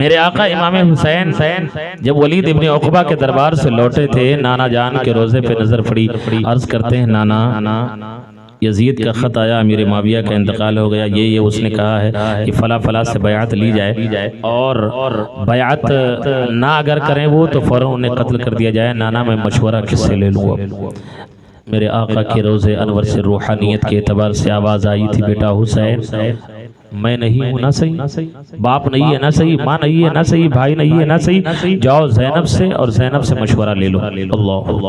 میرے آقا امام حسین جب ولید ابن عقبہ کے دربار سے لوٹے تھے، نانا جان کے روزے پہ نظر پڑی، عرض کرتے ہیں نانا یزید کا خط آیا، امیر معاویہ کا انتقال ہو گیا، یہ اس نے کہا ہے کہ فلاں فلاں سے بیعت لی جائے، اور بیعت نہ اگر کریں وہ تو فوراً انہیں قتل کر دیا جائے۔ نانا میں مشورہ کس سے لے لوں؟ میرے آقا کے روزے انور سے روحانیت کے اعتبار سے آواز آئی تھی، بیٹا حسین میں نہیں ہوں نہ صحیح، باپ نہیں ہے نہ صحیح، ماں نہیں ہے نہ صحیح، بھائی نہیں ہے نہ صحیح، جاؤ زینب سے اور زینب سے مشورہ لے لو۔ اللہ،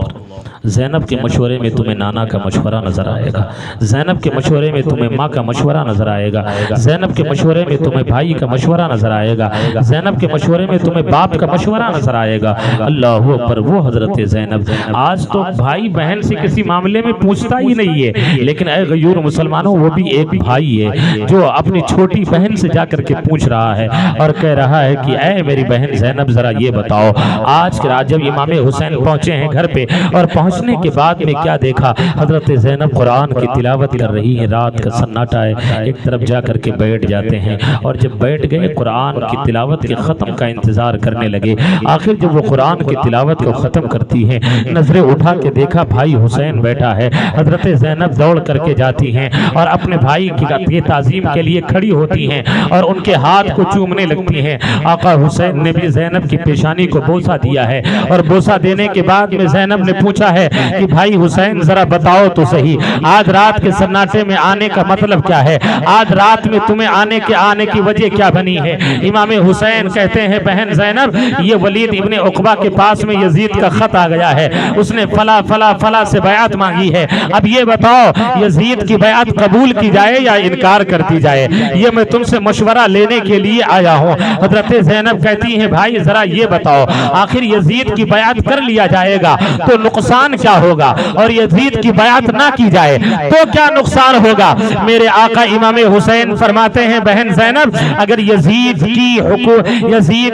زینب کے مشورے میں تمہیں نانا کا مشورہ نظر آئے گا، زینب کے مشورے میں تمہیں ماں کا مشورہ نظر آئے گا، زینب کے مشورے میں تمہیں بھائی کا مشورہ نظر آئے گا، زینب کے مشورے میں تمہیں باپ کا مشورہ نظر آئے گا۔ اللہ اکبر، وہ حضرت زینب آج تو بھائی بہن سے کسی معاملے میں پوچھتا ہی نہیں ہے، لیکن اے غیور مسلمانوں، وہ بھی ایک بھائی ہے جو اپنی چھوٹی بہن سے جا کر کے پوچھ رہا ہے اور کہہ رہا ہے کہ اے میری بہن زینب ذرا یہ بتاؤ، آج کے رات جب امام حسین پہنچے ہیں گھر پہ، اور پہنچنے کے بعد میں کیا دیکھا؟ حضرت زینب قرآن کی تلاوت کر رہی ہے، رات کا سناٹا ہے، ایک طرف جا کر کے بیٹھ جاتے ہیں، اور جب بیٹھ گئے قرآن کی تلاوت کے ختم کا انتظار کرنے لگے۔ آخر جب وہ قرآن کی تلاوت کو ختم کرتی ہیں، نظریں اٹھا کے دیکھا بھائی حسین بیٹھا ہے، حضرت زینب دوڑ کر کے جاتی ہیں اور اپنے بھائی کی تعظیم کے لیے کھڑی ہوتی ہیں اور ان کے ہاتھ کو چومنے لگتی ہیں۔ آقا حسین نے بھی زینب کی پیشانی کو بوسہ دیا ہے، اور بوسہ دینے کے بعد میں زینب نے پوچھا ہے کہ بھائی حسین ذرا بتاؤ تو صحیح، آج رات کے سناٹے میں آنے کا مطلب کیا ہے؟ آج رات میں تمہیں آنے کی وجہ کیا بنی ہے؟ امام حسین کہتے ہیں بہن زینب، یہ ولید ابن عقبہ کے پاس میں یزید کا خط آ گیا ہے، اس نے فلاں فلاں فلاں سے بیعت مانگی ہے، اب یہ بتاؤ یزید کی بیعت قبول کی جائے یا انکار کر دی جائے؟ یہ میں تم سے مشورہ لینے کے لیے آیا ہوں۔ حضرت زینب کہتی ہیں بھائی ذرا یہ بتاؤ، آخر یزید کی بیعت کر لیا جائے گا تو نقصان کیا ہوگا، اور یزید کی بیعت نہ کی جائے تو کیا نقصان ہوگا؟ میرے آقا امام حسین فرماتے ہیں بہن زینب، اگر یزید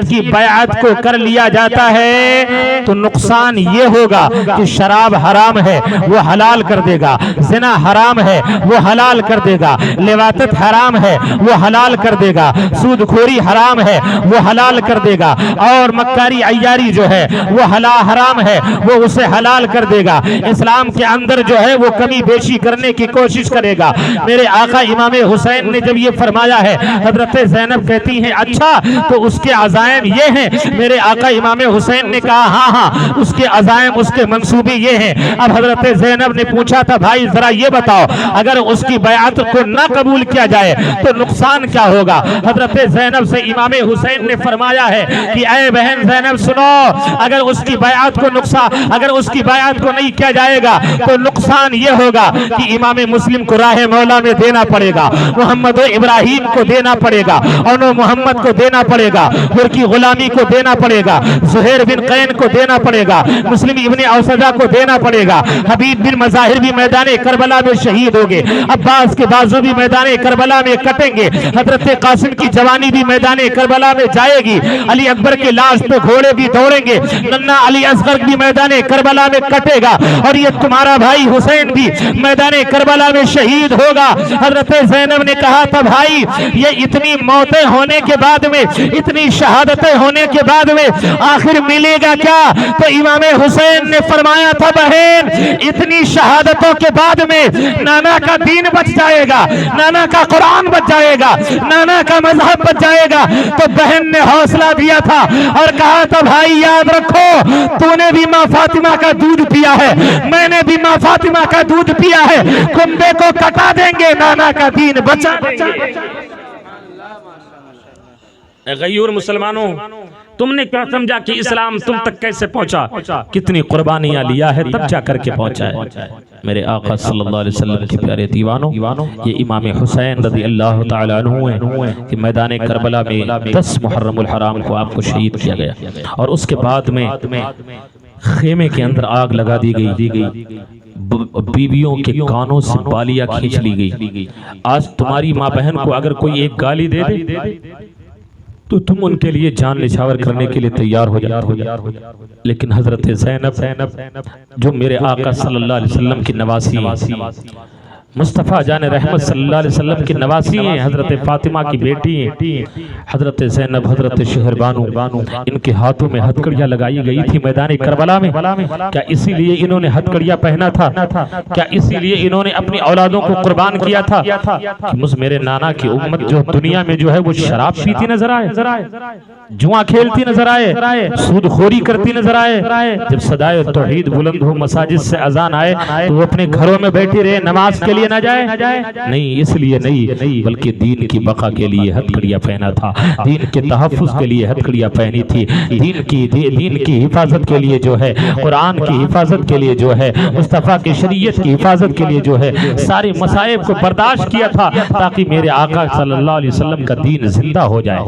کی بیعت کو کر لیا جاتا ہے تو نقصان یہ ہوگا کہ شراب حرام ہے وہ حلال کر دے گا، زنا حرام ہے وہ حلال کر دے گا، لواطت حرام ہے وہ حلال کر دے گا، سود خوری حرام ہے وہ حلال کر دے گا، اور مکاری عیاری جو ہے وہ حرام ہے وہ اسے حلال کر دے گا، اسلام کے اندر جو ہے وہ کمی بیشی کرنے کی کوشش کرے گا۔ میرے آقا امام حسین نے جب یہ فرمایا ہے، حضرت زینب کہتی ہیں اچھا تو اس کے عزائم یہ ہیں؟ میرے آقا امام حسین نے کہا ہاں اس کے عزائم، اس کے منصوبے یہ ہیں۔ اب حضرت زینب نے پوچھا تھا بھائی ذرا یہ بتاؤ، اگر اس کی بیعت کو نہ قبول کیا جائے تو نقصان کیا ہوگا؟ حضرت زینب سے امام حسین نے فرمایا ہے کہ اے بہن زینب سنو، اگر اس کی بیعت کو نہیں کیا جائے گا تو نقصان یہ ہوگا کہ امام مسلم کو راہ مولا میں دینا پڑے گا، محمد و ابراہیم کو دینا پڑے گا، انو محمد کو دینا پڑے گا، پھر کی غلامی کو دینا پڑے گا، زہیر بن قین کو دینا پڑے گا، مسلم ابن اوسجہ کو دینا پڑے گا، حبیب بن مظاہر بھی میدان کربلا میں شہید ہوگے، عباس کے بازو بھی میدان کربلا میں کٹیں گے، حضرت قاسم کی جوانی بھی میدان کربلا میں جائے گی، علی اکبر کے لاش پہ گھوڑے بھی دوڑیں گے، ننھا علی اصغر بھی میدان کربلا میں کٹے گا، اور یہ تمہارا بھائی حسین بھی میدان کربلا میں شہید ہوگا۔ حضرت زینب نے کہا تھا بھائی یہ اتنی موتیں ہونے کے بعد میں، اتنی شہادتیں ہونے کے بعد میں آخر ملے گا کیا؟ تو امام حسین نے فرمایا تھا بہن اتنی شہادتوں کے بعد میں نانا کا دین بچ جائے گا، نانا کا قرآن بچ جائے گا، نانا کا مذہب بچ جائے گا۔ تو بہن نے حوصلہ دیا تھا اور کہا تھا بھائی یاد رکھو تو نے بھی ماں فاطمہ کا دودھ پیا ہے، میں نے بھی ماں فاطمہ کا دودھ پیا ہے، کنبے کو کٹا دیں گے، نانا کا دین بچا دیں گے۔ غیور مسلمانوں، تم نے کیا سمجھا کہ اسلام تم تک کیسے پہنچا؟ کتنی قربانیاں لیا ہے تب جا کر کے پہنچا ہے۔ میرے آقا صلی اللہ علیہ وسلم کے پیارے دیوانوں، یہ امام حسین رضی اللہ تعالیٰ عنہ ہیں کہ میدان کربلا میں 10 محرم الحرام کو آپ کو شہید کیا گیا، اور اس کے بعد میں خیمے کے اندر آگ لگا دی گئی، بیویوں کے کانوں سے بالیاں کھینچ لی گئی۔ آج تمہاری ماں بہن کو اگر کوئی ایک گالی دے دے تو تم ان کے لیے جان نچھاور کرنے کے لیے تیار ہو جاتے، لیکن حضرت زینب جو میرے آقا صلی اللہ علیہ وسلم کی نواسی، مصطفیٰ جان رحمت صلی اللہ علیہ وسلم کی نواسی ہیں، حضرت فاطمہ کی بیٹی ہیں، حضرت زینب، حضرت شہر بانو، ان کے ہاتھوں میں ہتھکڑیاں لگائی گئی تھی میدان کربلا میں۔ کیا اسی لیے انہوں نے ہتھکڑیاں پہنا تھا؟ کیا اسی لیے انہوں نے اپنی اولادوں کو قربان کیا تھا کہ میرے نانا کی امت جو دنیا میں جو ہے وہ شراب پیتی نظر آئے، جوا کھیلتی نظر آئے، سود خوری کرتی نظر آئے؟ جب صدائے توحید بلند ہو، مساجد سے اذان آئے تو وہ اپنے گھروں میں بیٹھی رہے، نماز کے لیے نہ جائے؟ نہیں، اس لیے نہیں، بلکہ دین کی بقا کے لیے ہتھکڑیاں پہنا تھا، دین کے تحفظ کے لیے ہتھکڑیاں پہنی تھی، دین کی حفاظت کے لیے جو ہے، قرآن کی حفاظت کے لیے جو ہے، مصطفیٰ کی شریعت کی حفاظت کے لیے جو ہے، سارے مصائب کو برداشت کیا تھا تاکہ میرے آقا صلی اللہ علیہ وسلم کا دین زندہ ہو جائے،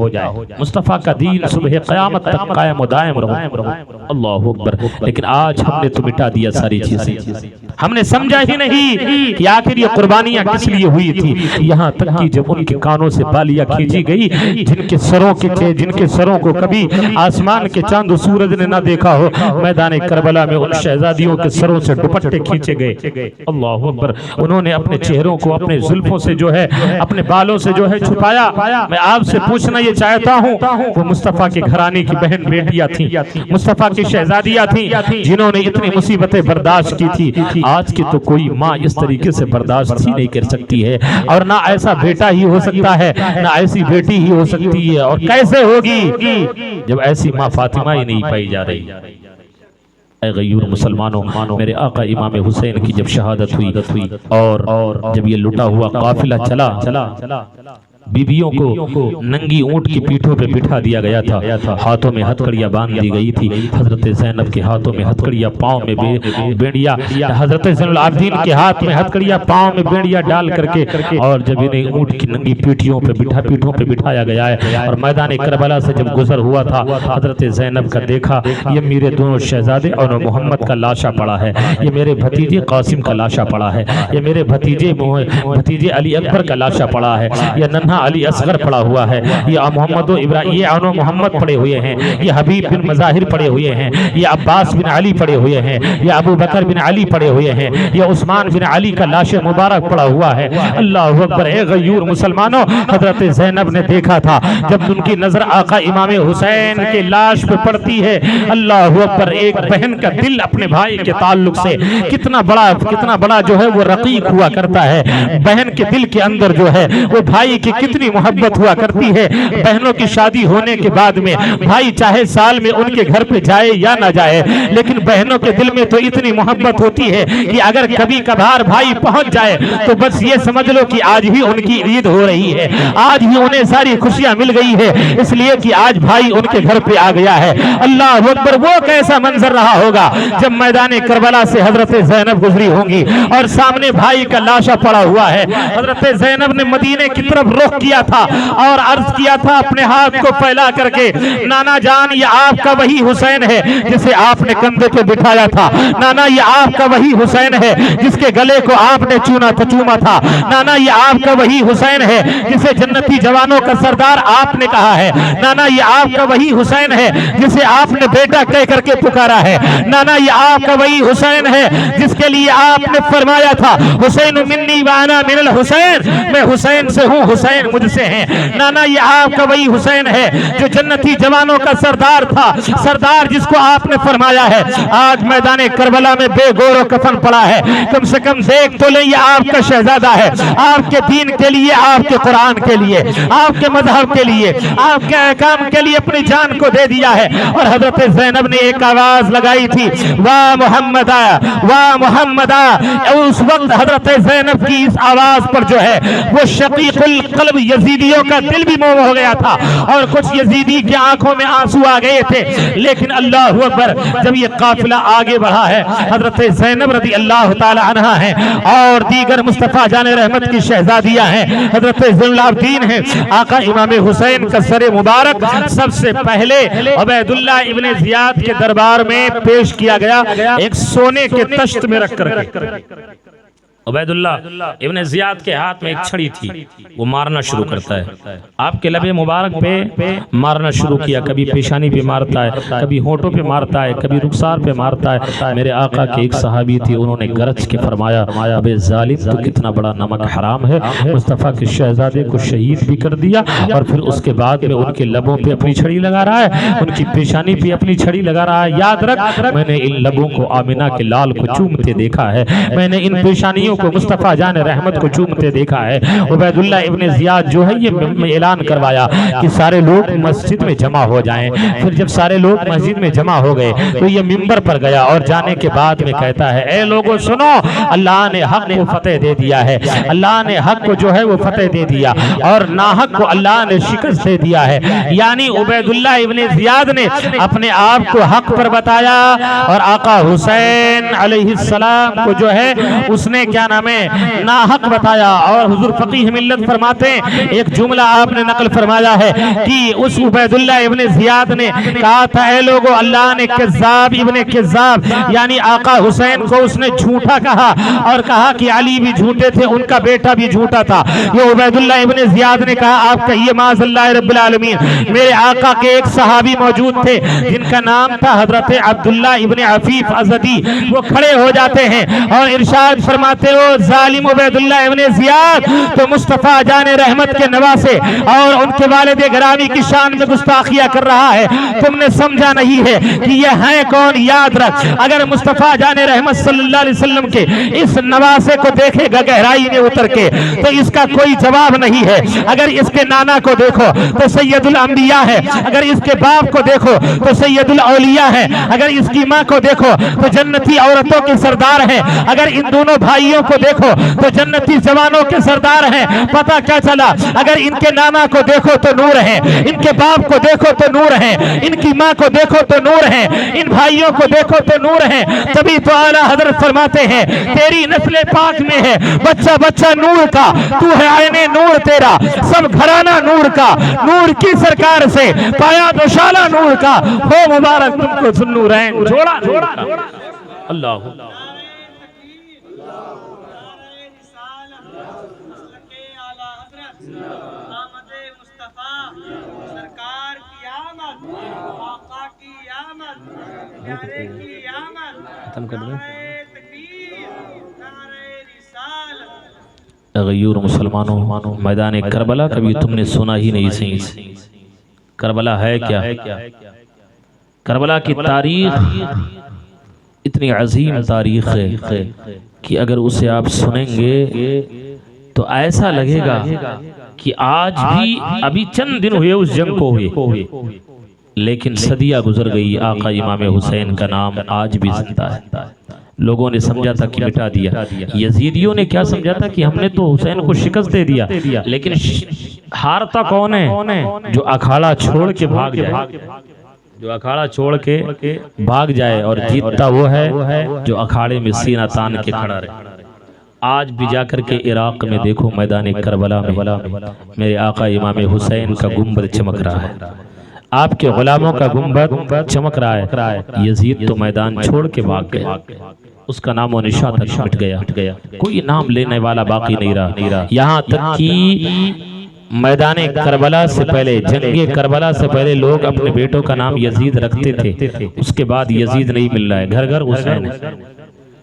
مصطفیٰ کا دین صبح قیامت تک قائم و دائم رہو۔ اللہ اکبر۔ لیکن آج ہم نے تو مٹا دیا ساری چیزیں، ہم نے سمجھا ہی نہیں کہ آخر یہ قربانیاں کس لیے ہوئی تھی، یہاں تک کہ جب ان کے کانوں سے بالیاں کھینچی گئی، جن کے سروں کو کبھی آسمان کے چاند و سورج نے نہ دیکھا ہو، میدان کربلا میں ان شہزادیوں کے سروں سے دوپٹے کھینچے گئے۔ اللہ اکبر۔ انہوں نے اپنے چہروں کو اپنے زلفوں سے جو ہے، اپنے بالوں سے جو ہے چھپایا۔ میں آپ سے پوچھنا یہ چاہتا ہوں، وہ مصطفیٰ کے گھرانے کی بہن بیٹیاں تھیں، مصطفیٰ کی شہزادیاں تھیں، جنہوں نے اتنی مصیبتیں برداشت کی تھی، آج کی تو کوئی ماں اس طریقے سے برداشت ہی نہیں کر سکتی ہے، اور نہ ایسا بیٹا ہی ہو سکتا ہے، نہ ایسی بیٹی ہی ہو سکتی ہے، اور کیسے ہوگی جب ایسی ماں فاطمہ ہی نہیں پائی جا رہی۔ اے غیور مسلمانوں، میرے آقا امام حسین کی جب شہادت ہوئی اور جب یہ لٹا ہوا قافلہ چلا، بیبیوں کو ننگی اونٹ کی پیٹھوں پہ بٹھا دیا گیا تھا، ہاتھوں میں ہتھکڑیاں باندھ دی گئی تھی، حضرت زینب کے ہاتھوں میں ہتھکڑیاں، پاؤں میں بیڑیاں، حضرت زین العابدین کے ہاتھ میں ہتھکڑیاں، پاؤں میں بیڑیاں ڈال کر کے، اور جب انہیں اونٹ کی ننگی پیٹھوں پہ بٹھایا گیا ہے، اور میدان کربلا سے جب گزر ہوا تھا، حضرت زینب کا دیکھا یہ میرے دونوں شہزادے اور محمد کا لاشا پڑا ہے، یہ میرے بھتیجے قاسم کا لاشا پڑا ہے، یہ میرے بھتیجے علی اکبر کا لاشا پڑا ہے، یہ ننھا علی اصغر پڑا ہوا ہے، یہ محمد و ابراہیم، یہ عنو محمد پڑے ہوئے ہیں، یہ حبیب بن مظاہر پڑے ہوئے ہیں، یہ عباس بن علی پڑے ہوئے ہیں، یہ ابو بکر بن علی پڑے ہوئے ہیں، یہ عثمان بن علی کا لاش مبارک پڑا ہوا ہے۔ اللہ اکبر۔ اے غیور مسلمانوں، حضرت زینب نے دیکھا تھا جب ان کی نظر آقا امام حسین کے لاش پہ پڑتی ہے، اللہ اکبر، ایک بہن کا دل اپنے بھائی کے تعلق سے کتنا بڑا جو ہے وہ رقیق ہوا کرتا ہے، بہن کے دل کے اندر جو ہے وہ بھائی کی کتنی محبت ہوا کرتی ہے۔ بہنوں کی شادی ہونے کے بعد میں بھائی چاہے سال میں ان کے گھر پہ جائے یا نہ جائے، لیکن بہنوں کے دل میں تو اتنی محبت ہوتی ہے کہ اگر کبھی کبھار بھائی پہنچ جائے تو بس یہ سمجھ لو کہ آج ہی ان کی عید ہو رہی ہے، آج ہی انہیں ساری خوشیاں مل گئی ہے، اس لیے کہ آج بھائی ان کے گھر پہ آ گیا ہے۔ اللہ اکبر۔ وہ کیسا منظر رہا ہوگا جب میدان کربلا سے حضرت زینب گزری ہوں گی اور سامنے بھائی کا لاشا پڑا ہوا ہے۔ حضرت زینب نے مدینے کی طرف رخ کیا تھا اور عرض کیا تھا اپنے ہاتھ کو پھیلا کر کے، نانا جان یہ آپ کا وہی حسین ہے جسے آپ نے کندھے پہ بٹھایا تھا، نانا یہ آپ کا وہی حسین ہے جس کے گلے کو آپ نے چوما تھا، نانا یہ آپ کا وہی حسین ہے جسے جنتی جوانوں کا سردار آپ نے کہا ہے، نانا یہ آپ کا وہی حسین ہے جسے آپ نے بیٹا کہہ کر کے پکارا ہے، نانا یہ آپ کا وہی حسین ہے جس کے لیے آپ نے فرمایا تھا حسین منی وانا من الحسین، میں حسین سے ہوں، حسین مجھ سے ہیں، نانا یہ آپ کا وہی حسین ہے جو جنتی جوانوں کا سردار تھا، سردار جس کو آپ نے فرمایا ہے آج میدان کربلا میں بے گور و کفن پڑا ہے، کم سے کم دیکھ تو لیں یہ آپ کا شہزادہ ہے، آپ کے دین کے لیے، آپ کے قرآن کے لیے، آپ کے مذہب کے لیے، آپ کے احکام کے لیے اپنی جان کو دے دیا ہے۔ اور حضرت زینب نے ایک آواز لگائی تھی، واہ محمد آ، واہ محمد آ۔ اس وقت حضرت زینب کی اس آواز پر جو ہے وہ شقیق القلب یزیدیوں کا دل بھی موم ہو گیا تھا، اور کچھ یزیدی کی آنکھوں میں آنسو آ گئے تھے، لیکن اللہ اکبر جب یہ قافلہ آگے بڑھا ہے، حضرت زینب رضی اللہ تعالی عنہا ہیں اور دیگر مصطفیٰ جان رحمت کی شہزادیاں ہیں، حضرت زین العابدین ہیں، آقا امام حسین کا سر مبارک سب سے پہلے عبید اللہ ابن زیاد کے دربار میں پیش کیا گیا، ایک سونے کے تشت میں رکھ کر کے۔ عبیداللہ ابن زیاد کے ہاتھ میں ایک چھڑی تھی، وہ مارنا شروع کرتا ہے، آپ کے لب مبارک پہ مارنا شروع کیا، کبھی پیشانی پہ مارتا ہے، کبھی ہونٹوں پہ مارتا ہے، کبھی رخسار پہ مارتا ہے۔ میرے آقا کے ایک صحابی تھی، انہوں نے گرج کے فرمایا ابے ظالم تو کتنا بڑا نمک حرام ہے، مصطفیٰ کے شہزادے کو شہید بھی کر دیا، اور پھر اس کے بعد میں ان کے لبوں پہ اپنی چھڑی لگا رہا ہے، ان کی پیشانی پہ اپنی چھڑی لگا رہا ہے۔ یاد رکھ، میں نے ان لبوں کو آمنہ کے لال کو چومتے دیکھا ہے، میں نے ان پیشانیوں کو مصطفیٰ جان رحمت کو چومتے دیکھا ہے۔ عبیداللہ ابن زیاد جو ہے یہ اعلان کروایا کہ سارے لوگ مسجد میں جمع ہو جائیں۔ پھر جب سارے لوگ مسجد میں جمع ہو گئے تو یہ منبر پر گیا، اور جانے کے بعد میں کہتا ہے اے لوگوں سنو، اللہ نے حق کو فتح دے دیا ہے، اللہ نے حق کو جو ہے وہ فتح دے دیا، اور ناحق کو اللہ نے شکست دے دیا ہے۔ یعنی عبیداللہ ابن زیاد نے اپنے آپ کو حق پر بتایا، اور آقا حسین علیہ السلام کو جو ہے اس نے کیا نام ہے ناحق بتایا۔ اور حضور فقیہ ملت فرماتے ہیں، ایک جملہ آپ نے نقل فرمایا ہے کہ اس عبیداللہ ابن زیاد نے کہا تھا اے لوگو، اللہ نے کذاب ابن کذاب یعنی آقا حسین کو اس نے جھوٹا کہا، اور کہا کہ علی بھی جھوٹے تھے، ان کا بیٹا بھی جھوٹا تھا۔ یہ عبیداللہ ابن زیاد نے کہا آپ کہیے معاذ اللہ رب العالمین۔ میرے آقا کے ایک صحابی موجود تھے جن کا نام تھا حضرت عبداللہ ابن عفیف ازدی، وہ کھڑے ہو جاتے ہیں اور ارشاد فرماتے ہو ظالم عبیداللہ ابن زیاد تو مصطفیٰ جان رحمت کے نواسے اور ان کے والد گرامی کی شان میں گستاخیہ کر رہا ہے، تم نے سمجھا نہیں ہے کہ یہ ہیں کون؟ یاد رکھ، اگر مصطفیٰ جان رحمت صلی اللہ علیہ وسلم کے اس نواسے کو دیکھے گا گہرائی میں اتر کے تو اس کا کوئی جواب نہیں ہے۔ اگر اس کے نانا کو دیکھو تو سید الانبیاء ہے، اگر اس کے باپ کو دیکھو تو سید الاولیاء ہے، اگر اس کی ماں کو دیکھو تو جنتی عورتوں کے سردار ہیں، اگر ان دونوں بھائیوں کو دیکھو تو جنتی جوانوں کے سردار ہیں۔ پتہ کیا چلا؟ اگر ان کے نانا کو دیکھو تو نور ہے، ان کے باپ کو دیکھو تو نور ہے، ان کی ماں کو دیکھو تو نور ہے، ان بھائیوں کو دیکھو تو نور ہے۔ تبھی تو اعلیٰ حضرت فرماتے ہیں تیری نسل پاک میں ہے بچہ بچہ نور کا، تو ہے عین نور تیرا، سب گھرانہ نور کا، نور کی سرکار سے پایا دوشالہ نور کا، ہو مبارک تم کو ذوالنورین جوڑا نور کا۔ اللہ ختم کر دیں۔ غیور مسلمانوں، میدان کربلا کبھی تم نے سنا ہی نہیں سی۔ کربلا ہے کیا؟ کربلا کی تاریخ اتنی عظیم تاریخ ہے کہ اگر اسے آپ سنیں گے تو ایسا لگے گا کہ آج بھی ابھی چند دن ہوئے اس جنگ کو ہوئے، لیکن صدیہ گزر گئی، آقا امام حسین کا نام آج بھی زندہ ہے۔ لوگوں نے سمجھا تھا کہ مٹا دیا، یزیدیوں نے کیا سمجھا تھا کہ ہم نے تو حسین کو شکست دے دیا، لیکن ہارتا کون ہے؟ جو اکھاڑا چھوڑ کے بھاگ جائے، جو اکھاڑا چھوڑ کے بھاگ جائے، اور جیتتا وہ ہے جو اکھاڑے میں سینہ تان کے کھڑا رہے۔ آج بھی جا کر کے عراق میں دیکھو میدان کربلا میں میرے آقا امام حسین کا گنبد چمک رہا ہے، آپ کے غلاموں کا گنبد چمک رہا ہے۔ یزید تو میدان چھوڑ کے بھاگ گیا، اس کا نام و نشان تک مٹ گیا، کوئی نام لینے والا باقی نہیں رہا۔ یہاں تک کہ میدان کربلا سے پہلے، جنگ کربلا سے پہلے لوگ اپنے بیٹوں کا نام یزید رکھتے تھے، اس کے بعد یزید نہیں مل رہا ہے، گھر گھر حسین ہے،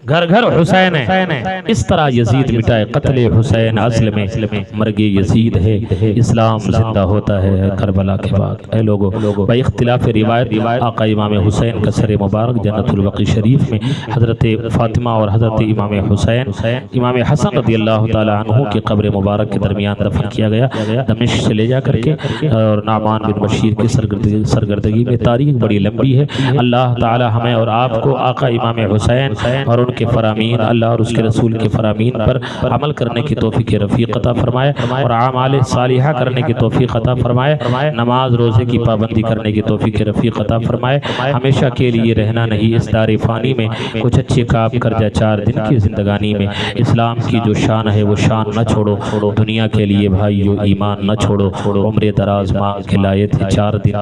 گھر گھر حسین ہے۔ اس طرح یزید مٹائے، قتل حسین اصل میں مرگ یزید ہے، اسلام زندہ ہوتا ہے کربلا کے بعد۔ اے لوگو، بے اختلاف روایت آقا امام حسین کا سر مبارک جنت البقیع شریف میں حضرت فاطمہ اور حضرت امام حسین امام حسن رضی اللہ تعالی عنہ کی قبر مبارک کے درمیان دفن کیا گیا، دمشق سے لے جا کر کے، اور نعمان بن بشیر کی سرگردگی میں۔ تاریخ بڑی لمبی ہے، اللہ تعالی ہمیں اور آپ کو آقا امام حسین اور ان کے فرامین، اللہ اور اس کے رسول کے فرامین پر عمل کرنے کی توفیق رفیق عطا فرمائے، اور اعمال صالحہ کرنے کی توفیق عطا فرمائے، نماز روزے کی پابندی کرنے کی توفیق رفیق عطا فرمائے۔ ہمیشہ کے لیے رہنا نہیں، اس دار فانی میں کچھ اچھے کام کر جا، 4 دن کی زندگانی میں اسلام کی جو شان ہے وہ شان نہ چھوڑو، دنیا کے لیے بھائیو ایمان نہ چھوڑو۔ عمر دراز مانگ کے لائے تھے 4 دن،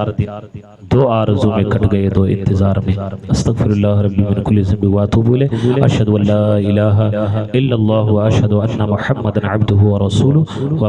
2 آرزو میں کٹ گئے 2 انتظار میں۔ استغفر اللہ ربی من کل ذنب واتوب الیہ۔ اشہد ان لا الہ الا اللہ و اشہد ان محمد عبدہ و رسولہ